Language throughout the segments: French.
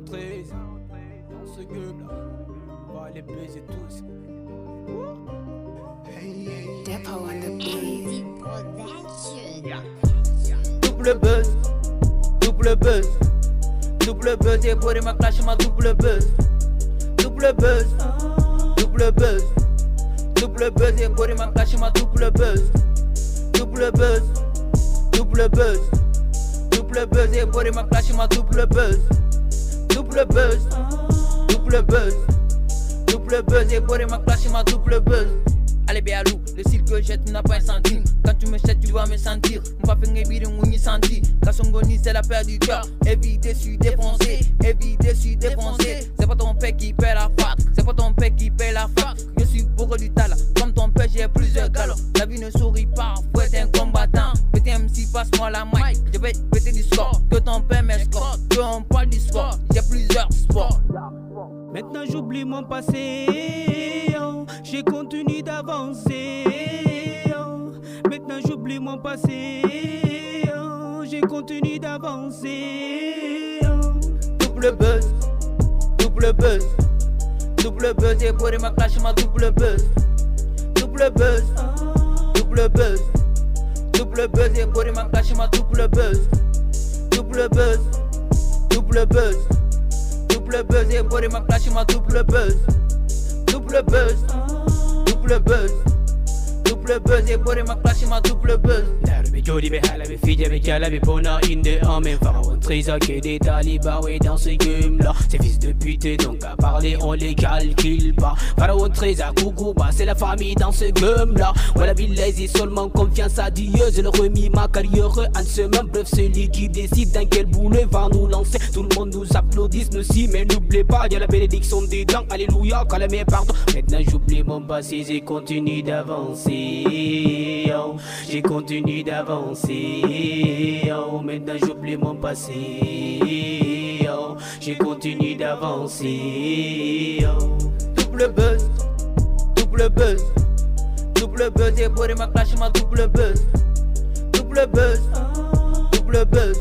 13 dans ce gueule là, on va les baiser tous. Depot on the beat. Double buzz, double buzz, double buzz et pour ma clash ma double buzz, double buzz, double buzz, double buzz et pour ma clash ma double buzz, double buzz, double buzz, double buzz et pour ma clash ma double buzz, double buzz, double buzz, double buzz et pour ma clash ma double buzz. Allez bien loup, le style que jette n'a pas un centime. Quand tu me jettes tu vas me sentir. On va faire un bide on y sentit. Kassongoni c'est la paire du cœur. Éviter suis défoncé, éviter suis défoncé. C'est pas ton père qui paie la fac, c'est pas ton père qui paie la fac. Je suis beaucoup du talent, comme ton père j'ai plusieurs galops. La vie ne sourit pas, faut être un combattant. Petit MC passe-moi la mic, je vais péter du score. Que ton père m'escorte, que on parle du sport. J'ai plusieurs sports. Maintenant j'oublie mon passé, oh. J'ai continué d'avancer, oh. Maintenant j'oublie mon passé, oh. J'ai continué d'avancer, oh. Double buzz, double buzz, double buzz et pour ma clash ma double buzz, double buzz, double buzz, double buzz et pour ma clash ma double buzz, double buzz, double buzz. Double buzz et pour ma clash ma double buzz, double buzz, double buzz, double buzz et pour ma clash ma double buzz. Be jodi be hala be fidja be jala be bona in the army. Pharaon Trésor que des talibans ouais dans ce game là. Ces fils de pute donc à parler on les calcule pas. Pharaon Trésor coucou bah c'est la famille dans ce game là. Ouais la ville est seulement confiance à Dieu. Je le remis ma carrière en semaine. Bref celui qui décide dans quel boulet va nous lancer. Tout le monde nous applaudit nous si mais n'oubliez pas y'a la bénédiction des dents. Alléluia quand la main pardon. Maintenant j'oublie mon passé j'ai continué d'avancer, oh. J'ai continué d'avancer, oh. Maintenant j'oublie mon passé, oh. J'ai continué d'avancer, oh. Double buzz, double buzz, double buzz et pour ma clash ma double buzz, double buzz, double buzz,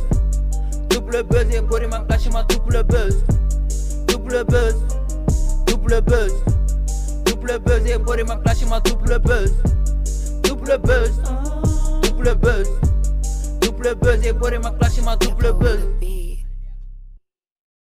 double buzz et pour ma clash ma double